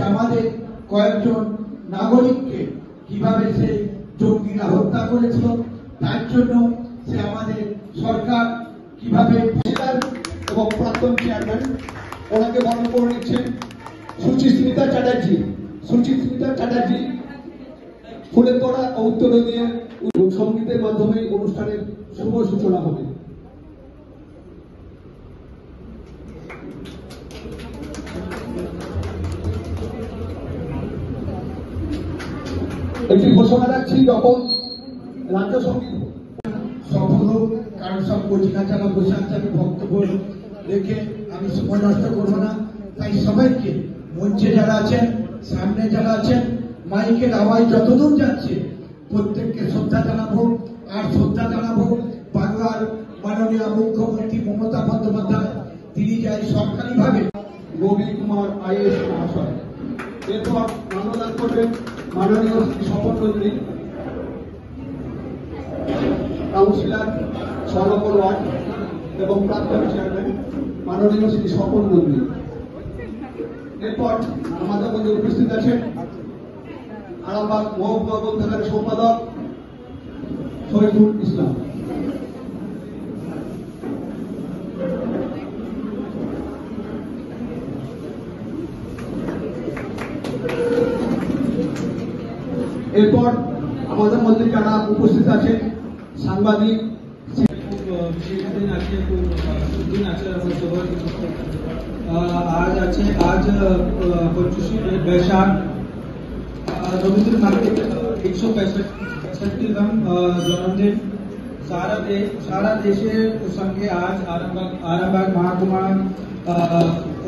আমাদের কয়েকজন নাগরিককে কিভাবে সে জঙ্গিরা হত্যা করেছিল, তার জন্য সে আমাদের সরকার কিভাবে এবং প্রাক্তন চেয়ারম্যান ওনাকে বরণ করে নিচ্ছেন সুচিস্মিতা চ্যাটার্জি। সুচিস্মিতা চ্যাটার্জি ফুলের তোড়া ও উত্তরণীয় সঙ্গীতের মাধ্যমে অনুষ্ঠানের শুভ সূচনা হবে। একটি ঘোষণা রাখছি, যখন রাজ্য সঙ্গীত সফল হোক, কারণ সব কচিকা চালা বসে আছে, আমি বক্তব্য রেখে আমি সময় নষ্ট করবো না। তাই সবাইকে, মঞ্চে যারা আছেন, সামনে যারা আছেন, মাইকের আওয়াজ যতদূর যাচ্ছে প্রত্যেককে শ্রদ্ধা জানাবো। আর শ্রদ্ধা জানাবো বাংলার মাননীয় মুখ্যমন্ত্রী মমতা বন্দ্যোপাধ্যায়, তিনি যাই সরকারিভাবে রবি কুমার আইএস মহাশয়। এরপর মানদান করবেন মাননীয় শ্রী স্বপন নন্দী, কাউন্সিলর 6 নম্বর ওয়ার্ড এবং প্রাক্তন চেয়ারম্যান মাননীয় শ্রী স্বপন নন্দী। এরপর আমাদের মধ্যে উপস্থিত আছেন আরামবাগ মহকুমা গ্রন্থাগারের সম্পাদক শহীদুল ইসলাম। এরপর আমাদের মধ্যে যারা উপস্থিত আছেন সাংবাদিক, आज 25 बैशाख रवींद्रनाथ 165 जन्मदिन सारा देशेर संगे आज आरामबाग महाकुमार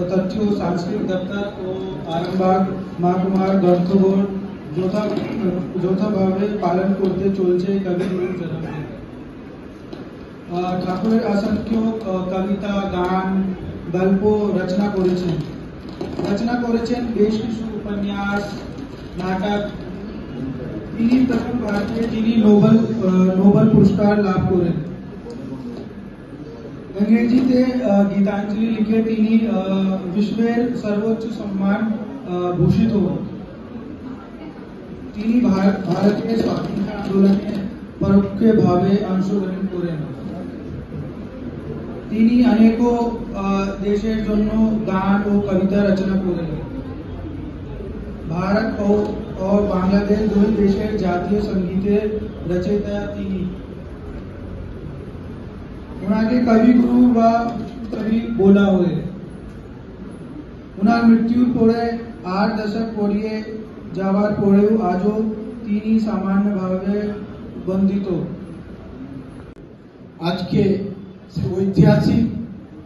तथ्य सांस्कृतिक दफ्तर और आरामबाग महाकुमार ग्रंथगोर যৌথভাবে পালন করতে চলছে কবিগুরুর জন্মদিন। ঠাকুরের অসংখ্য কবিতা, গান, গল্প রচনা করেছেন বেশ কিছু উপন্যাস, নাটক। তিনি প্রথম ভারতীয় যিনি নোবেল পুরস্কার লাভ করেন। ইংরেজিতে গীতাঞ্জলি লিখে তিনি বিশ্বের সর্বোচ্চ সম্মান ভূষিত হন। তিনি ভারতীয় স্বাধীনতা আন্দোলনে পরোক্ষভাবে অংশগ্রহণ করেন। তিনি অনেক দেশের জন্য গান ও কবিতা রচনা করেন। ভারত ও বাংলাদেশ দুই দেশের জাতীয় সঙ্গীতের রচয়িতা তিনি। ওনাকে কবিগুরু বা কবি বলা হয়। ওনার মৃত্যুর পরে 8 দশক পেরিয়ে যাওয়ার পরেও আজও তিনি সামান্যভাবে বন্দিত। আজকে ঐতিহাসিক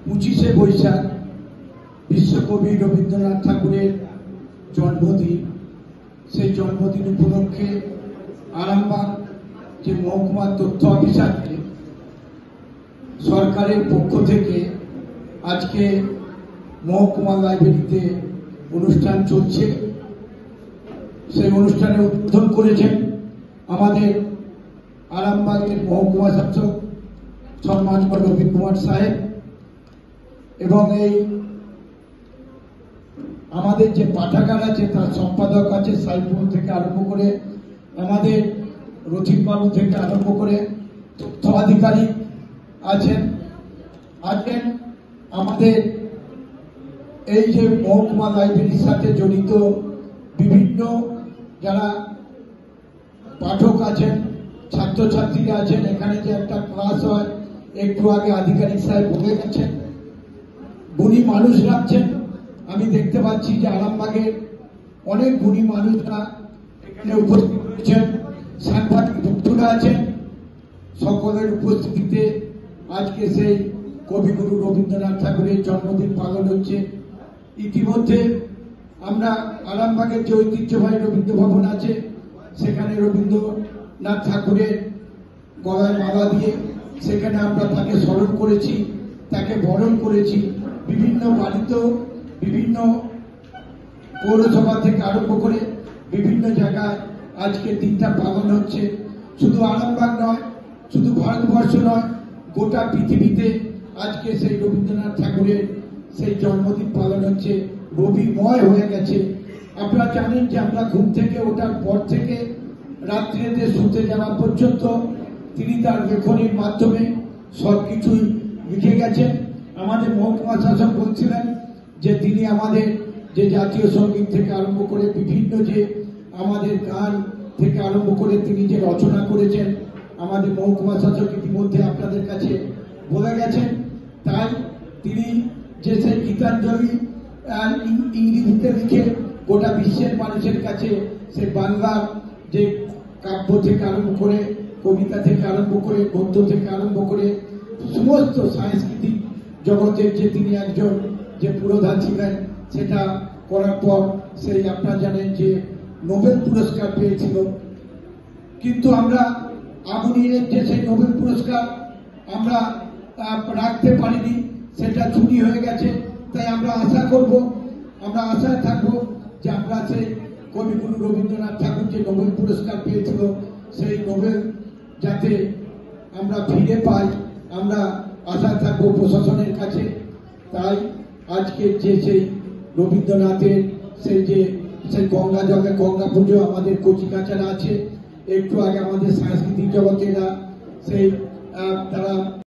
25শে বৈশাখ বিশ্বকবি রবীন্দ্রনাথ ঠাকুরের জন্মদিন। সেই জন্মদিন উপলক্ষে আরামবাগ যে মহকুমা তথ্য অফিসারকে সরকারের পক্ষ থেকে আজকে মহকুমা লাইব্রেরিতে অনুষ্ঠান চলছে। সেই অনুষ্ঠানে উদ্বোধন করেছেন আমাদের আরামবাগের মহকুমা শাসক সম্মানীয় রবি কুমার সাহেব। এবং এই আমাদের যে পাঠাগার আছে তার সম্পাদক আছে সাইফুল থেকে আরম্ভ করে, আমাদের রথিক বাবু থেকে আরম্ভ করে তথ্য আধিকারিক আছেন। আমাদের এই যে মহকুমা লাইব্রেরির সাথে জড়িত বিভিন্ন যারা পাঠক আছেন, ছাত্রছাত্রীরা আছেন। এখানে যে একটা ক্লাস হয়, একটু আগে আধিকারিক সাহেব বলে গেছেন, গুণী মানুষ রাখছেন। আমি দেখতে পাচ্ছি যে আরামবাগের অনেক গুণী মানুষরা এখানে উপস্থিত হয়েছেন, সাংবাদিক বন্ধুরা আছেন। সকলের উপস্থিতিতে আজকে সেই কবিগুরু রবীন্দ্রনাথ ঠাকুরের জন্মদিন পালন হচ্ছে। ইতিমধ্যে আমরা আরামবাগের যে ঐতিহ্যবাহী রবীন্দ্র ভবন আছে সেখানে রবীন্দ্রনাথ ঠাকুরের গলায় মালা দিয়ে সেখানে আমরা তাকে স্মরণ করেছি, তাকে বরণ করেছি। বিভিন্ন বাড়িতেও, বিভিন্ন পৌরসভা থেকে আরম্ভ করে বিভিন্ন জায়গায় আজকে দিনটা পালন হচ্ছে। শুধু আরামবাগ নয়, শুধু ভারতবর্ষ নয়, গোটা পৃথিবীতে আজকে সেই রবীন্দ্রনাথ ঠাকুরের সেই জন্মদিন পালন হচ্ছে। রবিময় হয়ে গেছে। আপনারা জানেন যে আমরা ঘুম থেকে ওঠার পর থেকে রাত্রিতে শুতে যাওয়া পর্যন্ত তিনি তার লেখনীর মাধ্যমে সবকিছুই লিখে গেছেন। আমাদের মহকুমা শাসক বলছিলেন যে তিনি আমাদের যে জাতীয় সঙ্গীত থেকে আরম্ভ করে বিভিন্ন যে আমাদের গান থেকে আরম্ভ করে তিনি যে রচনা করেছেন আমাদের মহকুমা শাসক ইতিমধ্যে আপনাদের কাছে বলে গেছেন। তাই তিনি যে সেই গীতাঞ্জলি ইংরেজিতে লিখে গোটা বিশ্বের মানুষের কাছে সে বাংলা যে কাব্য থেকে আরম্ভ করে কবিতা থেকে আরম্ভ করে গদ্য থেকে আরম্ভ করে সমস্ত সাংস্কৃতিক জগতের যে তিনি একজন যে পুরোধা ছিলেন, সেটা করার পর সেই আপনারা জানেন যে নোবেল পুরস্কার পেয়েছিল। কিন্তু আমরা আগুনের যে সেই নোবেল পুরস্কার আমরা রাখতে পারিনি, সেটা চুরি হয়ে গেছে। তাই আমরা আশা করব, আমরা আশায় থাকবো যে আমরা সেই কবিগুরু রবীন্দ্রনাথ ঠাকুর যে নোবেল পুরস্কার পেয়েছিল সেই নোবেল যাতে আমরা ফিরে পাই, আমরা আশা থাকবো প্রশাসনের কাছে। তাই আজকে যে সেই রবীন্দ্রনাথের সেই গঙ্গা জলে গঙ্গা পুজো আমাদের কচিকাচারা আছে, একটু আগে আমাদের সাংস্কৃতিক জগতেরা সেই তারা